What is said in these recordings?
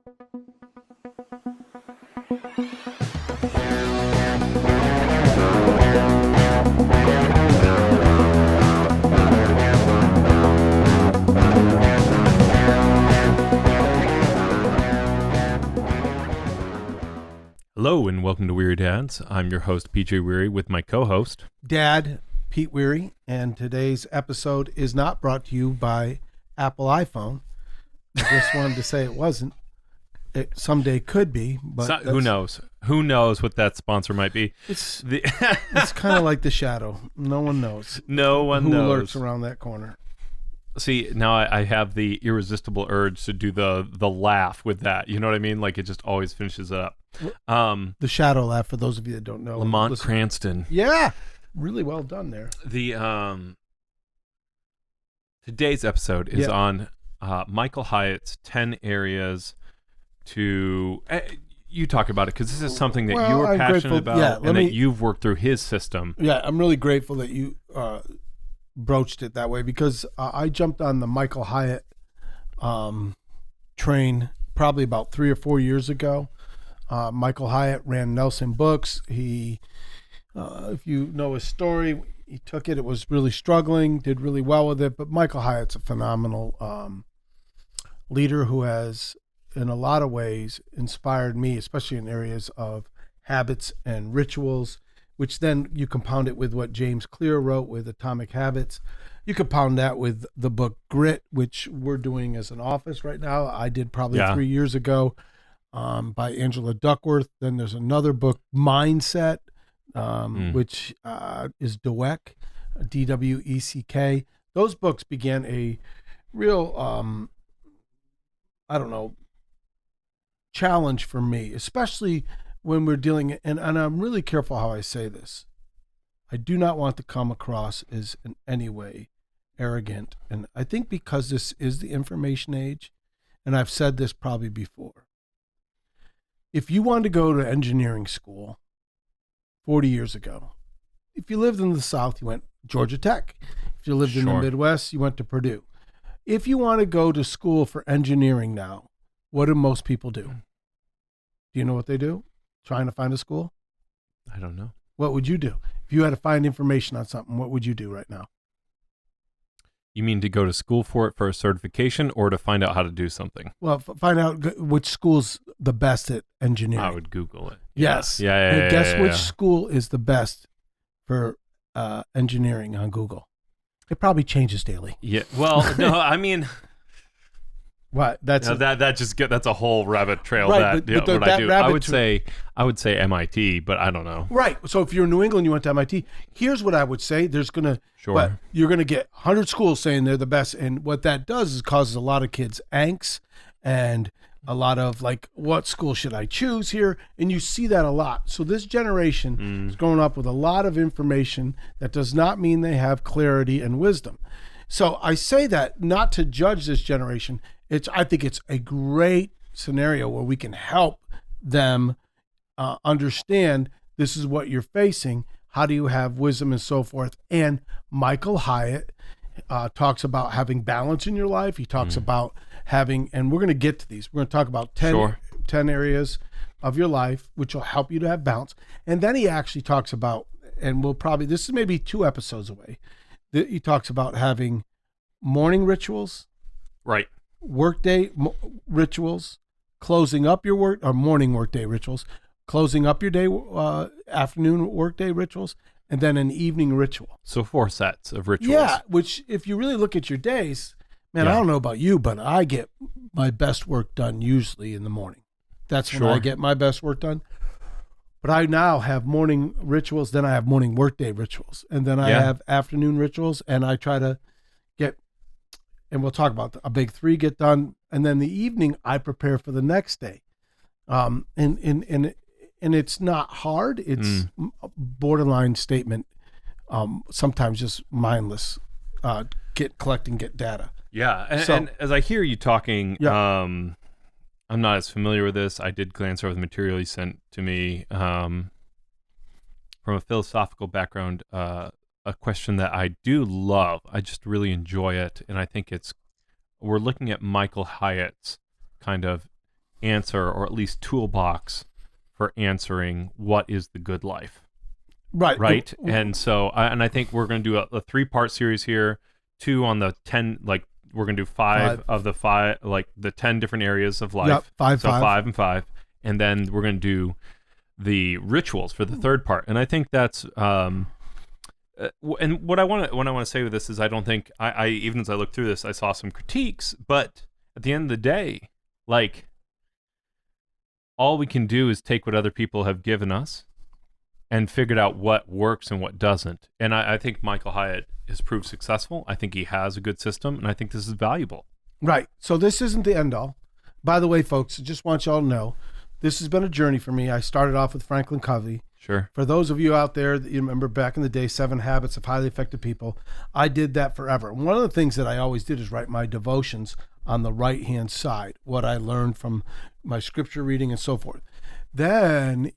Hello and welcome to Wehry Dads. I'm your host, Pete Wehry, with my co-host, Dad, Pete Wehry, and today's episode is not brought to you by Apple iPhone. I just wanted to say it wasn't. It someday could be, but who knows? Who knows what that sponsor might be? It's kind of like the shadow. No one knows. No one who knows. lurks around that corner. See, now I have the irresistible urge to do the laugh with that. You know what I mean? Like it just always finishes it up. The shadow laugh, for those of you that don't know. Lamont Cranston. Yeah, really well done there. Today's episode is on Michael Hyatt's 10 areas to... you talk about it because this is something that you were passionate about and that you've worked through his system. Yeah, I'm really grateful that you broached it that way because I jumped on the Michael Hyatt train probably about 3 or 4 years ago. Michael Hyatt ran Nelson Books. He, if you know his story, he took it. It was really struggling, did really well with it. But Michael Hyatt's a phenomenal leader who has, in a lot of ways, inspired me, especially in areas of habits and rituals, which then you compound it with what James Clear wrote with Atomic Habits. You compound that with the book Grit, which we're doing as an office right now. I did probably 3 years ago. By Angela Duckworth. Then there's another book, Mindset, which is Dweck, D-W-E-C-K. Those books began a real, challenge for me, especially when we're dealing, and I'm really careful how I say this. I do not want to come across as in any way arrogant. And I think because this is the information age, and I've said this probably before, if you wanted to go to engineering school 40 years ago, if you lived in the South, you went Georgia Tech. If you lived in the Midwest, you went to Purdue. If you want to go to school for engineering now, what do most people do? Do you know what they do? Trying to find a school? I don't know. What would you do? If you had to find information on something, what would you do right now? You mean to go to school for it for a certification or to find out how to do something? Well, find out which school's the best at engineering. I would Google it. Yes. Yeah. Guess which school is the best for engineering on Google? It probably changes daily. Yeah. Well, no, I mean... What? That's a whole rabbit trail. Right, but I do. I would say MIT, but I don't know. Right. So if you're in New England, you went to MIT. Here's what I would say: but you're gonna get 100 schools saying they're the best, and what that does is causes a lot of kids angst and a lot of like, what school should I choose here? And you see that a lot. So this generation is growing up with a lot of information that does not mean they have clarity and wisdom. So I say that not to judge this generation. I think it's a great scenario where we can help them understand this is what you're facing. How do you have wisdom and so forth? And Michael Hyatt talks about having balance in your life. He talks about having, and we're going to get to these. We're going to talk about 10 areas of your life, which will help you to have balance. And then he actually talks about, and this is maybe 2 episodes away. He talks about having morning rituals. Right. Workday rituals, closing up your work, or morning workday rituals, closing up your day, afternoon workday rituals, and then an evening ritual. So 4 sets of rituals. Yeah, which if you really look at your days, man, I don't know about you, but I get my best work done usually in the morning. That's when I get my best work done. But I now have morning rituals, then I have morning workday rituals, and then I have afternoon rituals, and I try to get, and we'll talk about a big 3 get done, and then the evening I prepare for the next day. And it's not hard. It's a borderline statement. Sometimes just mindless. Collect and get data. Yeah, and as I hear you talking, I'm not as familiar with this. I did glance over the material you sent to me. From a philosophical background, a question that I do love. I just really enjoy it, and I think we're looking at Michael Hyatt's kind of answer, or at least toolbox for answering what is the good life. Right. And so, I think we're going to do a 3-part series here, 2 on the 10, like we're going to do 5 of the 5, like the 10 different areas of life. Yep, 5. 5 and 5. And then we're going to do the rituals for the 3rd part. And I think that's, and what I want to say with this is I don't think, I even as I looked through this, I saw some critiques, but at the end of the day, like, all we can do is take what other people have given us and figured out what works and what doesn't. And I think Michael Hyatt has proved successful. I think he has a good system, and I think this is valuable. Right. So this isn't the end all. By the way, folks, I just want y'all to know, this has been a journey for me. I started off with Franklin Covey. Sure. For those of you out there that you remember back in the day, 7 Habits of Highly Effective People, I did that forever. One of the things that I always did is write my devotions on the right-hand side, what I learned from my scripture reading and so forth. Then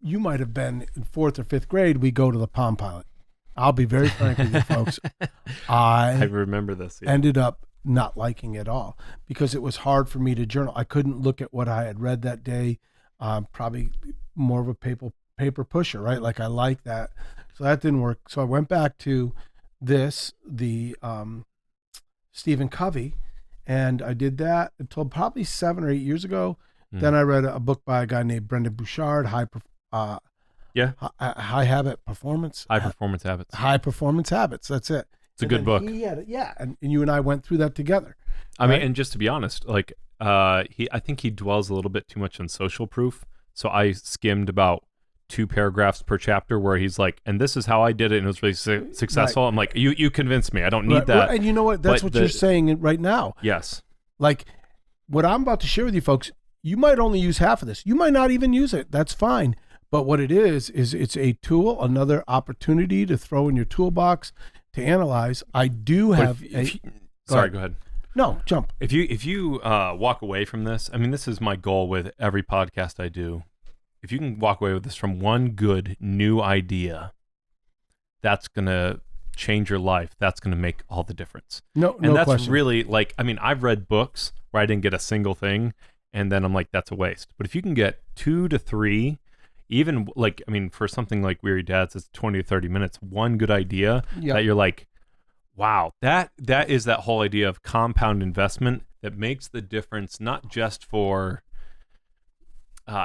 you might have been in 4th or 5th grade, we go to the Palm Pilot. I'll be very frank with you folks. I remember this. Yeah. Ended up not liking it all because it was hard for me to journal. I couldn't look at what I had read that day. Probably more of a paper pusher, right? Like I like that. So that didn't work. So I went back to the Stephen Covey, and I did that until probably 7 or 8 years ago. Then I read a book by a guy named Brendan Bouchard, High Performance Habits. High Performance Habits. That's it. It's a good book. And you and I went through that together. I mean, and just to be honest, like I think he dwells a little bit too much on social proof. So I skimmed about 2 paragraphs per chapter where he's like, and this is how I did it, and it was really successful. Right. I'm like, you convinced me. I don't need that. And you know what? That's what you're saying right now. Yes. Like what I'm about to share with you folks, you might only use half of this. You might not even use it. That's fine. But what it is it's a tool, another opportunity to throw in your toolbox to analyze. I do have go ahead. No, jump. If you walk away from this, I mean, this is my goal with every podcast I do. If you can walk away with this from one good new idea, that's going to change your life. That's going to make all the difference. No that's question. Really, like, I mean, I've read books where I didn't get a single thing, and then I'm like, that's a waste. But if you can get 2 to 3, even like, I mean, for something like Wehry Dads, it's 20 to 30 minutes, one good idea that you're like, wow, that is that whole idea of compound investment that makes the difference, not just for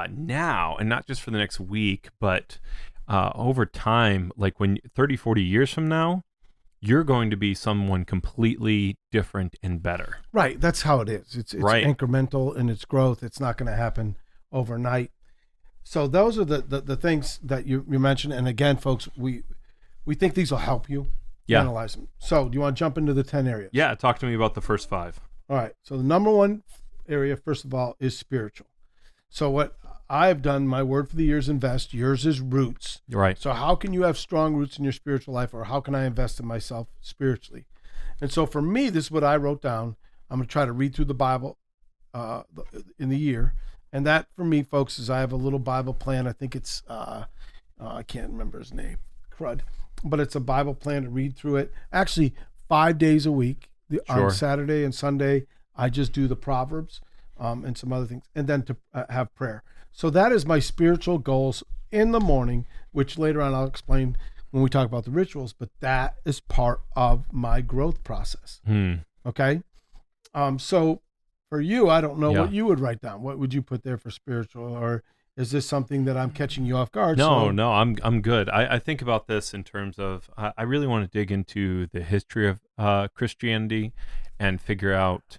now and not just for the next week, but over time, like when 30, 40 years from now, you're going to be someone completely different and better. Right. That's how it is. It's right. Incremental in its growth. It's not going to happen overnight. So those are the things that you mentioned. And again, folks, we think these will help you analyze them. So do you want to jump into the 10 areas? Yeah. Talk to me about the first 5. All right. So the number 1 area, first of all, is spiritual. So what I've done, my word for the year is invest. Yours is roots. Right. So how can you have strong roots in your spiritual life, or how can I invest in myself spiritually? And so for me, this is what I wrote down. I'm going to try to read through the Bible in the year. And that for me, folks, is I have a little Bible plan. I think it's, I can't remember his name, crud, but it's a Bible plan to read through it. Actually, 5 days a week. On Saturday and Sunday, I just do the Proverbs and some other things, and then to have prayer. So that is my spiritual goals in the morning, which later on I'll explain when we talk about the rituals, but that is part of my growth process. Okay? So for you, I don't know what you would write down. What would you put there for spiritual, or is this something that I'm catching you off guard? No, I'm good. I think about this in terms of, I really want to dig into the history of Christianity and figure out,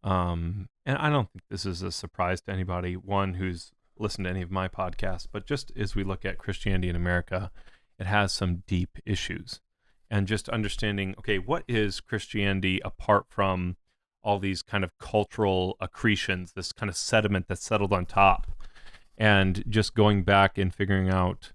and I don't think this is a surprise to anybody, one who's listened to any of my podcasts, but just as we look at Christianity in America, it has some deep issues. And just understanding, okay, what is Christianity apart from all these kind of cultural accretions, this kind of sediment that's settled on top, and just going back and figuring out,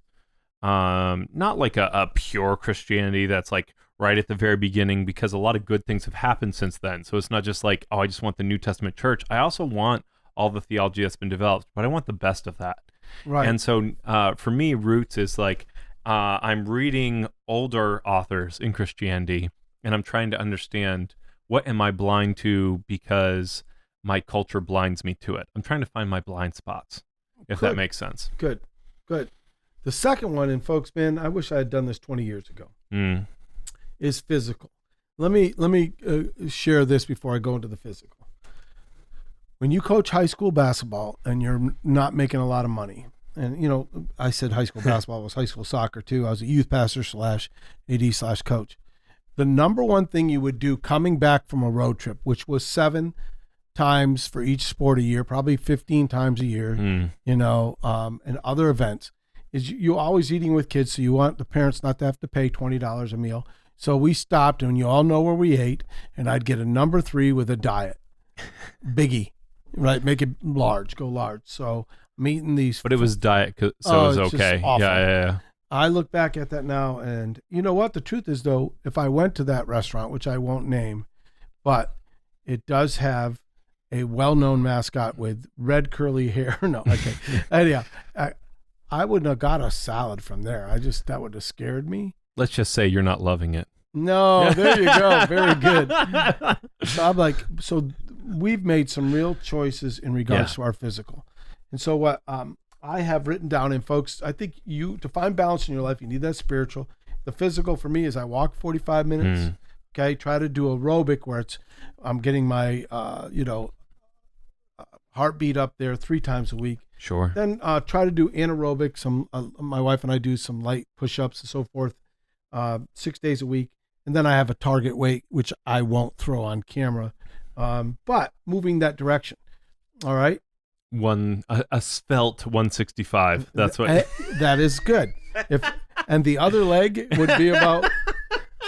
not like a pure Christianity that's like right at the very beginning, because a lot of good things have happened since then. So it's not just like, oh, I just want the New Testament church. I also want all the theology that's been developed, but I want the best of that. Right. And so for me, roots is like, I'm reading older authors in Christianity, and I'm trying to understand, what am I blind to because my culture blinds me to it. I'm trying to find my blind spots, if that makes sense. Good. The second one, and folks, man, I wish I had done this 20 years ago, is physical. Let me share this before I go into the physical. When you coach high school basketball and you're not making a lot of money, and, you know, I said high school basketball was high school soccer too. I was a youth pastor / AD / coach. The number one thing you would do coming back from a road trip, which was 7 times for each sport a year, probably 15 times a year, you know, and other events, is you're always eating with kids. So you want the parents not to have to pay $20 a meal. So we stopped, and you all know where we ate, and I'd get a number 3 with a diet. Biggie, right? Make it large, go large. So I'm eating these. But it was diet, so it was okay. Yeah. I look back at that now, and you know what? The truth is, though, if I went to that restaurant, which I won't name, but it does have a well-known mascot with red curly hair. No, okay. Anyhow, I wouldn't have got a salad from there. That would have scared me. Let's just say you're not loving it. No, there you go. Very good. So I'm like, so we've made some real choices in regards to our physical. And so what I have written down, and folks, I think to find balance in your life, you need that spiritual. The physical for me is I walk 45 minutes. Okay. Try to do aerobic where I'm getting my, heartbeat up there 3 times a week. Sure. Then try to do anaerobic. My wife and I do some light push-ups and so forth, 6 days a week. And then I have a target weight, which I won't throw on camera, but moving that direction. All right. A svelte 165. That's what. That is good. And the other leg would be about.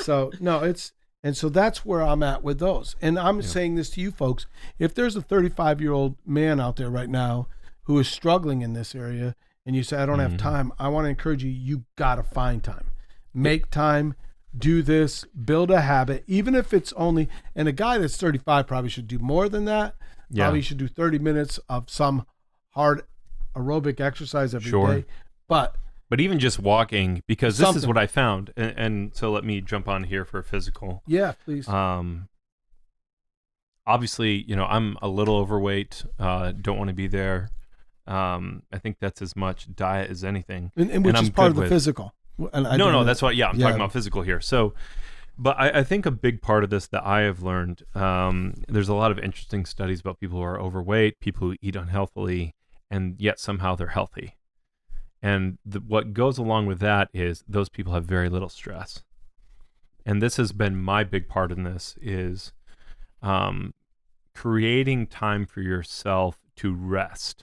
So no, and so that's where I'm at with those. And I'm saying this to you folks: if there's a 35-year-old man out there right now who is struggling in this area, and you say I don't have time, I want to encourage you. You gotta find time, make time. Do this, build a habit, even if it's only, and a guy that's 35 probably should do more than that. Probably should do 30 minutes of some hard aerobic exercise every day. But even just walking, because this is what I found. And so let me jump on here for a physical. Yeah, please. Obviously, you know, I'm a little overweight, don't want to be there. I think that's as much diet as anything. And which is part of the physical. No, that's what, I'm talking about physical here. So, but I think a big part of this that I have learned, there's a lot of interesting studies about people who are overweight, people who eat unhealthily, and yet somehow they're healthy. And what goes along with that is those people have very little stress. And this has been my big part in this is creating time for yourself to rest,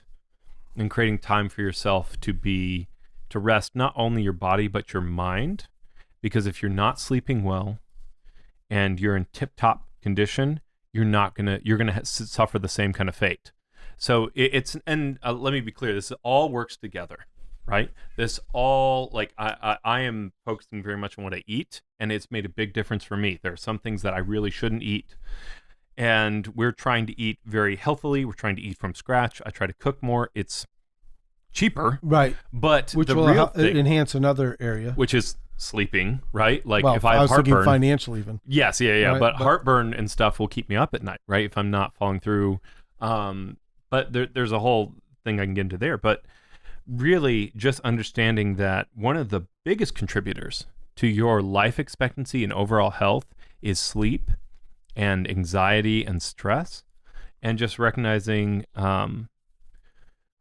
and creating time for yourself to rest not only your body but your mind, because if you're not sleeping well and you're in tip-top condition, you're gonna suffer the same kind of fate. So let me be clear, this all works together, right? This all, like, I am focusing very much on what I eat, and it's made a big difference for me. There are some things that I really shouldn't eat, and we're trying to eat very healthily. We're trying to eat from scratch. I try to cook more. It's cheaper, right? But which will enhance another area, which is sleeping, right? Like, well, if I have heartburn, financial even. Yes, right? But heartburn and stuff will keep me up at night, right? If I'm not following through. But there's a whole thing I can get into there. But really, just understanding that one of the biggest contributors to your life expectancy and overall health is sleep and anxiety and stress, and just recognizing.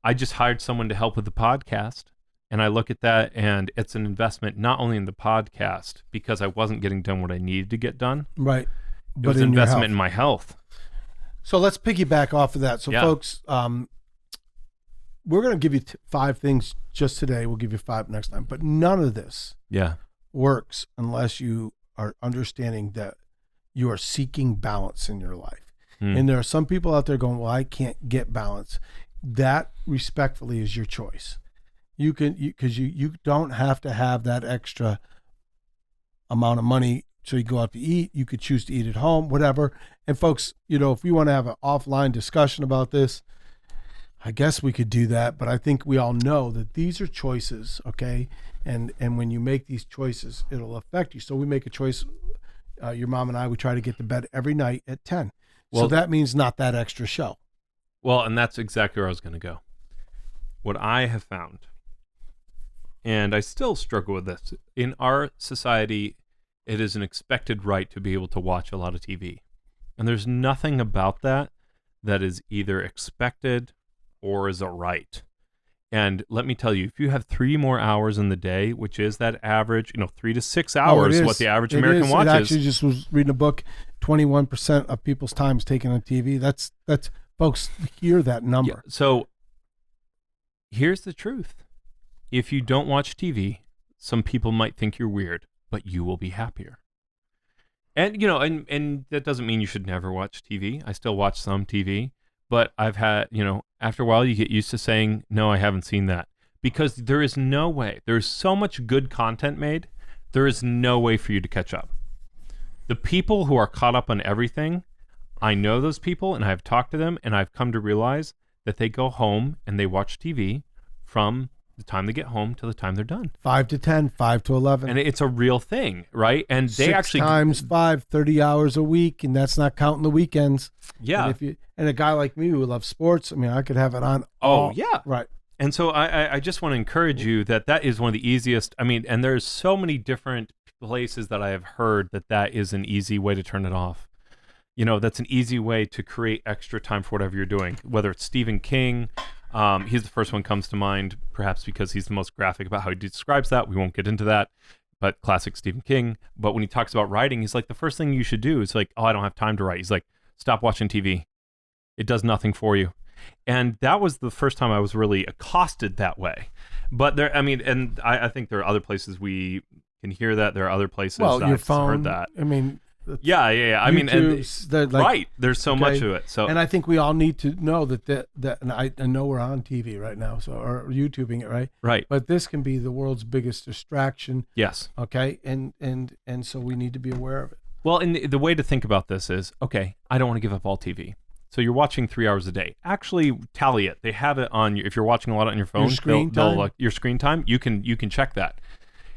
I just hired someone to help with the podcast, and I look at that, and it's an investment not only in the podcast because I wasn't getting done what I needed to get done, right? But it was an investment in my health. So let's piggyback off of that. So folks, we're going to give you 5 things just today. We'll give you 5 next time, but none of this works unless you are understanding that you are seeking balance in your life. And there are some people out there going, well, I can't get balance. That respectfully is your choice. You don't have to have that extra amount of money so you go out to eat. You could choose to eat at home, whatever. And folks, you know, if we want to have an offline discussion about this, I guess we could do that. But I think we all know that these are choices, okay? And when you make these choices, it'll affect you. So we make a choice. Your mom and I, we try to get to bed every night at 10. Well, so that means not that extra show. Well, and that's exactly where I was going to go. What I have found, and I still struggle with this, in our society, it is an expected right to be able to watch a lot of TV. And there's nothing about that is either expected or is a right. And let me tell you, if you have 3 more hours in the day, which is that average, 3 to 6 hours, what the average American watches. I actually just was reading a book, 21% of people's time is taken on TV. That's folks hear that number. Yeah, so here's the truth. If you don't watch TV, some people might think you're weird, but you will be happier. And, and that doesn't mean you should never watch TV. I still watch some TV, but I've had, after a while you get used to saying, no, I haven't seen that, because there is no way. There's so much good content made. There is no way for you to catch up. The people who are caught up on everything, I know those people and I've talked to them and I've come to realize that they go home and they watch TV from the time they get home till the time they're done. 5 to 10, 5 to 11. And it's a real thing, right? And they 6 actually times 5, 30 hours a week, and that's not counting the weekends. Yeah. And a guy like me who loves sports, I mean, I could have it on. Yeah. Right. And so I just want to encourage you that is one of the easiest. I mean, and there's so many different places that I have heard that is an easy way to turn it off. That's an easy way to create extra time for whatever you're doing, whether it's Stephen King. He's the first one comes to mind, perhaps because he's the most graphic about how he describes that. We won't get into that, but classic Stephen King. But when he talks about writing, he's like, the first thing you should do is like, oh, I don't have time to write. He's like, stop watching TV. It does nothing for you. And that was the first time I was really accosted that way. But I think there are other places we can hear that. There are other places that your I've phone, heard that. I mean, yeah. I mean, right. There's so much to it. So, and I think we all need to know that and I know we're on TV right now, or YouTubing it, right? Right. But this can be the world's biggest distraction. Yes. Okay. And so we need to be aware of it. Well, and the way to think about this is, okay, I don't want to give up all TV. So you're watching 3 hours a day. Actually, tally it. They have it on if you're watching a lot on your phone, your screen time, you can check that.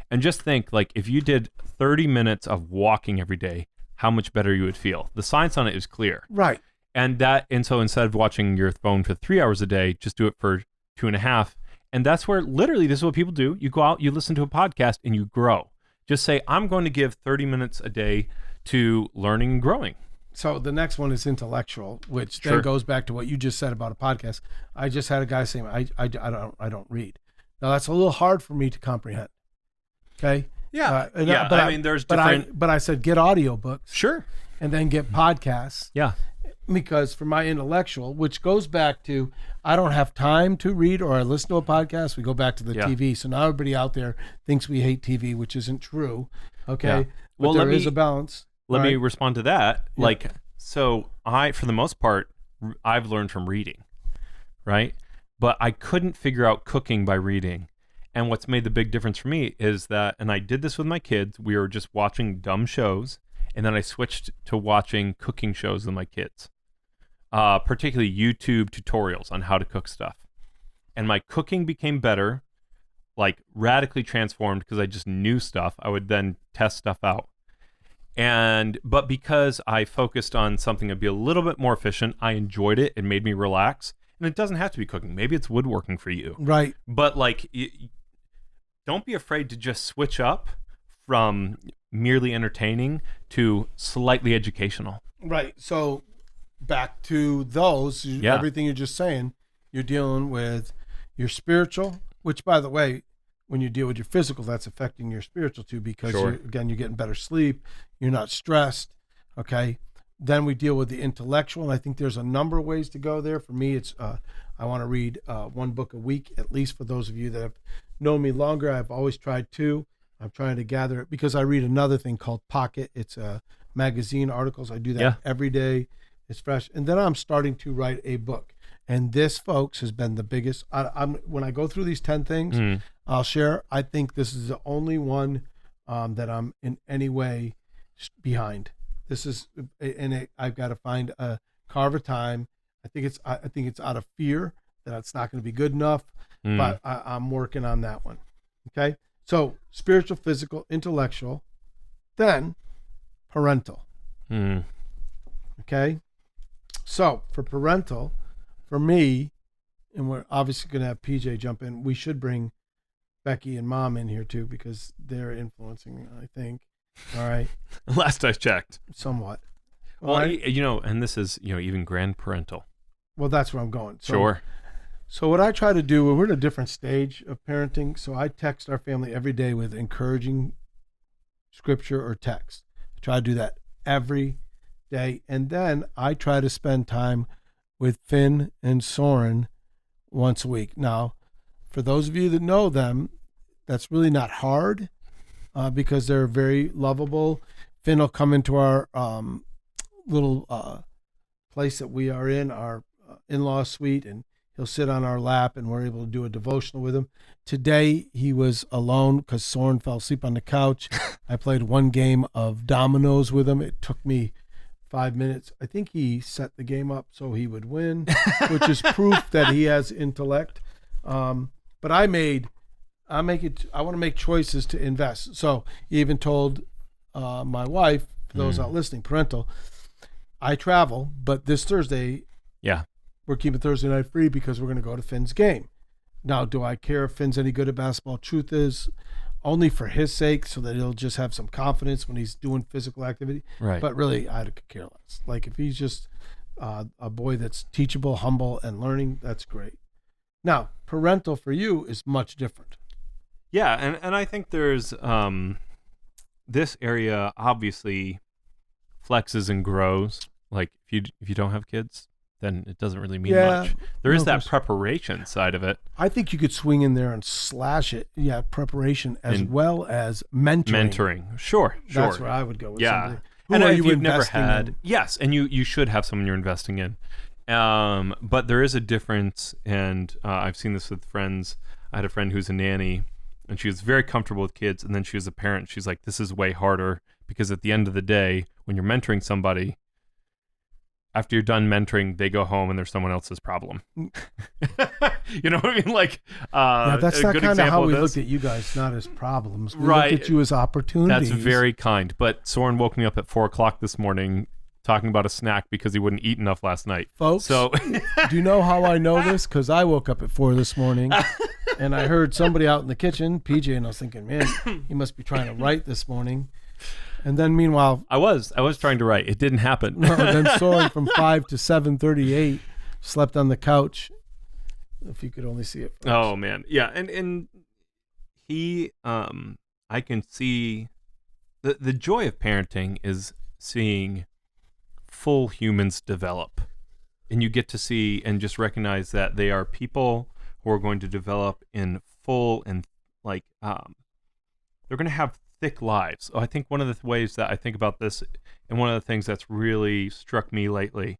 And just think, like, if you did 30 minutes of walking every day, how much better you would feel. The science on it is clear. Right. And so instead of watching your phone for 3 hours a day, just do it for 2.5. And that's where literally this is what people do. You go out, you listen to a podcast, and you grow. Just say, I'm going to give 30 minutes a day to learning and growing. So the next one is intellectual, which then goes back to what you just said about a podcast. I just had a guy saying, I don't read. Now that's a little hard for me to comprehend. Okay. Yeah. There's different. But I said, get audiobooks. Sure. And then get podcasts. Yeah. Because for my intellectual, which goes back to, I don't have time to read or I listen to a podcast. We go back to the TV. So now everybody out there thinks we hate TV, which isn't true. Okay. Yeah. Well, there is a balance. Let me respond to that. Yeah. Like, so for the most part, I've learned from reading, right? But I couldn't figure out cooking by reading. And what's made the big difference for me is that, and I did this with my kids, we were just watching dumb shows, and then I switched to watching cooking shows with my kids, particularly YouTube tutorials on how to cook stuff. And my cooking became better, like radically transformed because I just knew stuff. I would then test stuff out. But because I focused on something that'd be a little bit more efficient, I enjoyed it. It made me relax. And it doesn't have to be cooking. Maybe it's woodworking for you. Right. But like, don't be afraid to just switch up from merely entertaining to slightly educational. Right. So back to those, everything you're just saying, you're dealing with your spiritual, which by the way, when you deal with your physical, that's affecting your spiritual too, because you're getting better sleep. You're not stressed. Okay. Then we deal with the intellectual. And I think there's a number of ways to go there. For me, it's, I want to read one book a week, at least for those of you that have known me longer. I've always tried 2. I'm trying to gather it because I read another thing called Pocket. It's magazine articles. I do that every day. It's fresh. And then I'm starting to write a book. And this, folks, has been the biggest. When I go through these 10 things, I'll share. I think this is the only one that I'm in any way behind. This is, and I've got to carve a time. I think it's out of fear that it's not going to be good enough, but I'm working on that one. Okay, so spiritual, physical, intellectual, then parental. Okay, so for parental, for me, and we're obviously going to have PJ jump in, we should bring Becky and Mom in here too, because they're influencing, I think. All right. Last I checked. Somewhat. Well, right? And this is, even grandparental. Well, that's where I'm going. So, sure. So what I try to do, we're in a different stage of parenting. So I text our family every day with encouraging scripture or text. I try to do that every day. And then I try to spend time with Finn and Soren once a week. Now, for those of you that know them, that's really not hard because they're very lovable. Finn will come into our little place that we are in, our in-law suite, and he'll sit on our lap, and we're able to do a devotional with him. Today, he was alone because Soren fell asleep on the couch. I played one game of dominoes with him. It took me 5 minutes. I think he set the game up so he would win, which is proof that he has intellect. But I want to make choices to invest. So he even told my wife, for those not listening, Parental, I travel, but this Thursday, we're keeping Thursday night free because we're going to go to Finn's game. Now, do I care if Finn's any good at basketball? Truth is, only for his sake, so that he'll just have some confidence when he's doing physical activity. Right. But really, I could care less. Like, if he's just a boy that's teachable, humble, and learning, that's great. Now, parental for you is much different. Yeah, and I think there's this area obviously flexes and grows. Like if you don't have kids, then it doesn't really mean much. There is that preparation side of it. I think you could swing in there and slash it. Yeah, preparation as well as mentoring. Mentoring, sure. That's where I would go with somebody. And if you've never had, yes, and you should have someone you're investing in. But there is a difference, and I've seen this with friends. I had a friend who's a nanny, and she was very comfortable with kids, and then she was a parent. She's like, this is way harder, because at the end of the day, when you're mentoring somebody, after you're done mentoring, they go home and there's someone else's problem. You know what I mean? Like, that's not kind of how we looked at you guys, not as problems. We looked at you as opportunities. That's very kind. But Soren woke me up at 4:00 this morning talking about a snack because he wouldn't eat enough last night. Folks, so do you know how I know this? Because I woke up at 4 this morning and I heard somebody out in the kitchen, PJ, and I was thinking, man, he must be trying to write this morning. And then meanwhile, I was trying to write. It didn't happen. No, then Soren from 5 to 7:38 slept on the couch. If you could only see it. Folks. Oh man, yeah, and he, I can see the joy of parenting is seeing full humans develop, and you get to see and just recognize that they are people who are going to develop in full and like they're going to have thick lives. So I think one of the ways that I think about this, and one of the things that's really struck me lately,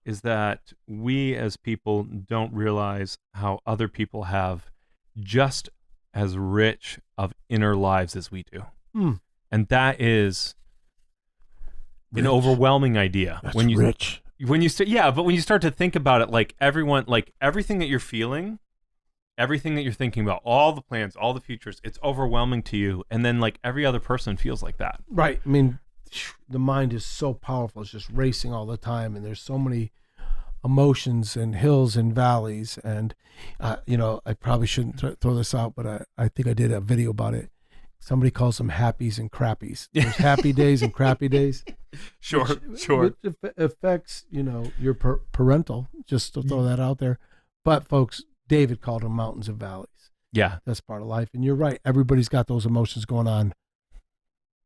is that we as people don't realize how other people have just as rich of inner lives as we do. And that is an overwhelming idea. That's rich. When you but when you start to think about it, like everyone, like everything that you're feeling, everything that you're thinking about, all the plans, all the futures, it's overwhelming to you. And then like every other person feels like that. Right. I mean, the mind is so powerful. It's just racing all the time. And there's so many emotions and hills and valleys. And, I probably shouldn't throw this out, but I think I did a video about it. Somebody calls them happies and crappies. There's happy days and crappy days. Sure. Which affects, your parental, just to throw that out there. But folks, David called them mountains and valleys. Yeah. That's part of life. And you're right. Everybody's got those emotions going on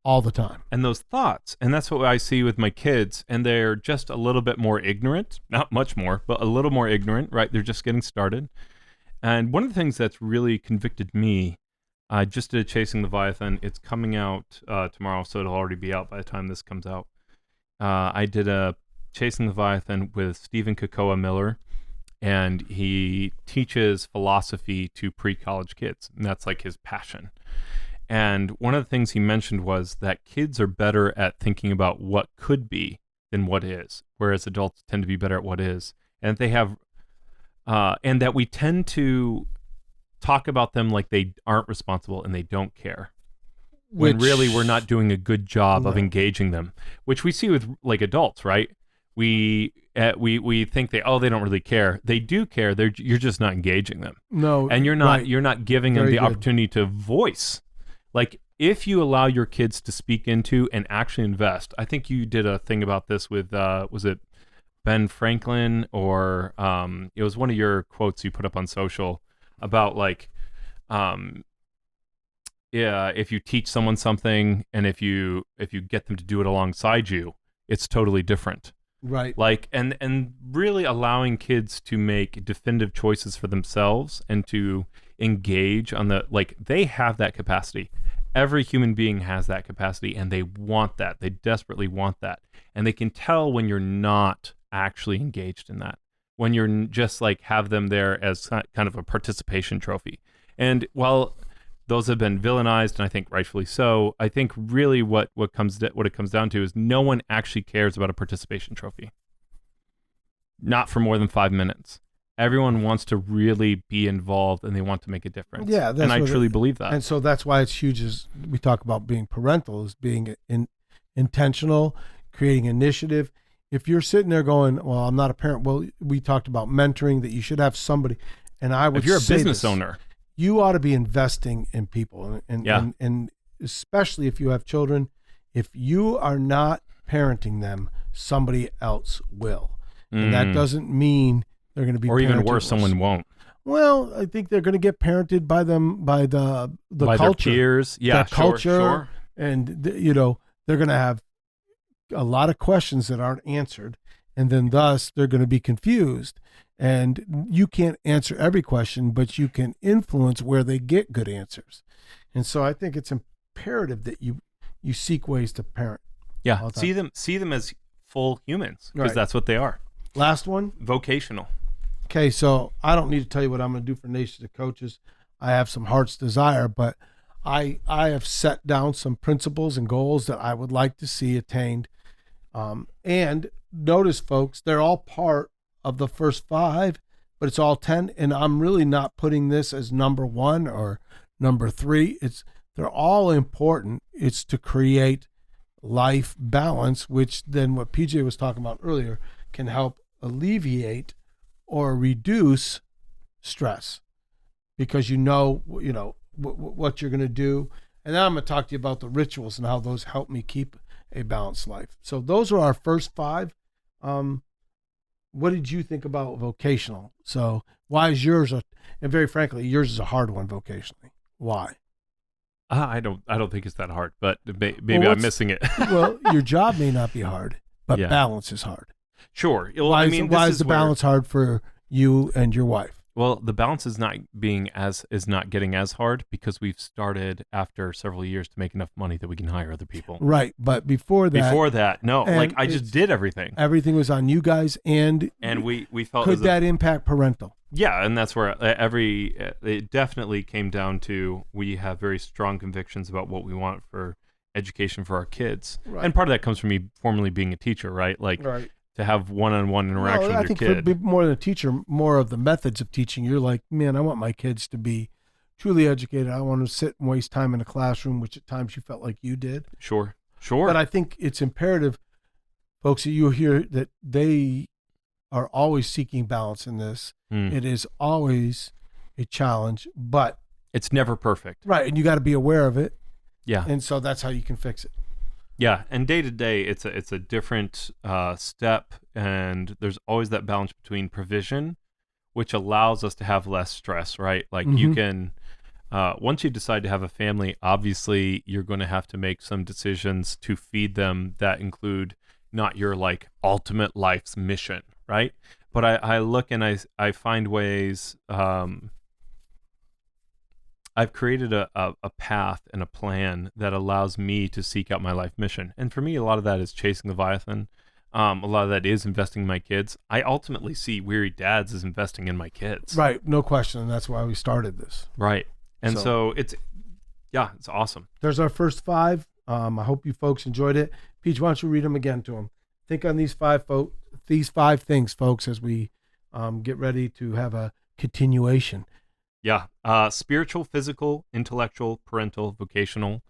all the time. And those thoughts. And that's what I see with my kids. And they're just a little bit more ignorant. Not much more, but a little more ignorant, right? They're just getting started. And one of the things that's really convicted me, I just did Chasing Leviathan. It's coming out tomorrow, so it'll already be out by the time this comes out. I did a Chasing Leviathan with Stephen Kokoa Miller. And he teaches philosophy to pre-college kids, and that's like his passion. And one of the things he mentioned was that kids are better at thinking about what could be than what is, whereas adults tend to be better at what is. And they have, and that we tend to talk about them like they aren't responsible and they don't care. When really we're not doing a good job of engaging them, which we see with like adults, right? we think they don't really care. They do care. You're just not engaging them. No, and you're not giving them the opportunity to voice. Like, if you allow your kids to speak into and actually invest, I think you did a thing about this with was it Ben Franklin, or it was one of your quotes you put up on social about like, if you teach someone something and if you get them to do it alongside you, it's totally different. Right. Like, and really allowing kids to make definitive choices for themselves and to engage on they have that capacity. Every human being has that capacity, and they want that. They desperately want that. And they can tell when you're not actually engaged in that, when you're just like have them there as kind of a participation trophy. And while those have been villainized, and I think rightfully so, I think really what it comes down to is no one actually cares about a participation trophy. Not for more than 5 minutes. Everyone wants to really be involved, and they want to make a difference. Yeah, and I truly believe that. And so that's why it's huge. As we talk about being parental, is being intentional, creating initiative. If you're sitting there going, "Well, I'm not a parent," well, we talked about mentoring, that you should have somebody. And I would, if you're a say business this, owner, you ought to be investing in people, and especially if you have children. If you are not parenting them, somebody else will, and that doesn't mean they're going to be, or even worse, someone won't. Well, I think they're going to get parented by them, by the by culture, their peers, the culture, sure. And they're going to have a lot of questions that aren't answered, and then thus they're going to be confused. And you can't answer every question, but you can influence where they get good answers. And so I think it's imperative that you seek ways to parent. Yeah, see them as full humans, because that's what they are. Last one, vocational. Okay, so I don't need to tell you what I'm going to do for Nations of Coaches. I have some heart's desire, but I have set down some principles and goals that I would like to see attained. And notice, folks, they're all part of the first 5, but it's all 10. And I'm really not putting this as number 1 or number 3. They're all important. It's to create life balance, which then what PJ was talking about earlier can help alleviate or reduce stress, because you know what you're going to do. And then I'm going to talk to you about the rituals and how those help me keep a balanced life. So those are our first 5. What did you think about vocational? So why is yours and very frankly, yours is a hard one vocationally. Why? I don't think it's that hard, but maybe I'm missing it. Well, your job may not be hard, but balance is hard. Sure. Well, why is the balance hard for you and your wife? Well, the balance is not getting as hard because we've started after several years to make enough money that we can hire other people. Right, but before that, no, like I just did everything. Everything was on you guys, and we felt could that impact parental? Yeah, and that's where it definitely came down to, we have very strong convictions about what we want for education for our kids, and part of that comes from me formerly being a teacher, right? Like. Right. To have one-on-one interaction with your kid. I think more than a teacher, more of the methods of teaching. You're like, man, I want my kids to be truly educated. I want to sit and waste time in a classroom, which at times you felt like you did. Sure. But I think it's imperative, folks, that you hear that they are always seeking balance in this. It is always a challenge, but it's never perfect. Right, and you got to be aware of it. Yeah. And so that's how you can fix it. Yeah, and day to day, it's a different step, and there's always that balance between provision, which allows us to have less stress, right? Like you can, once you decide to have a family, obviously you're going to have to make some decisions to feed them that include not your like ultimate life's mission, right? But I look and I find ways. I've created a path and a plan that allows me to seek out my life mission. And for me, a lot of that is chasing the Leviathan. A lot of that is investing in my kids. I ultimately see Wehry Dads as investing in my kids. Right. No question. And that's why we started this. Right. And so it's awesome. There's our first 5. I hope you folks enjoyed it. Peach, why don't you read them again to them? Think on these 5 things, folks, as we get ready to have a continuation. Yeah. Spiritual, physical, intellectual, parental, vocational.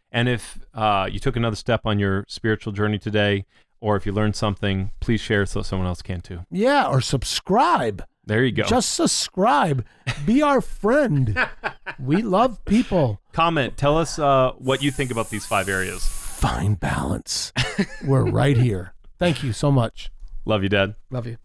And if you took another step on your spiritual journey today, Or if you learned something, please share so someone else can too. Yeah, or subscribe. There you go. Just subscribe. Be our friend. We love people. Comment. Tell us what you think about these 5 areas. Find balance. We're right here. Thank you so much. Love you, Dad. Love you.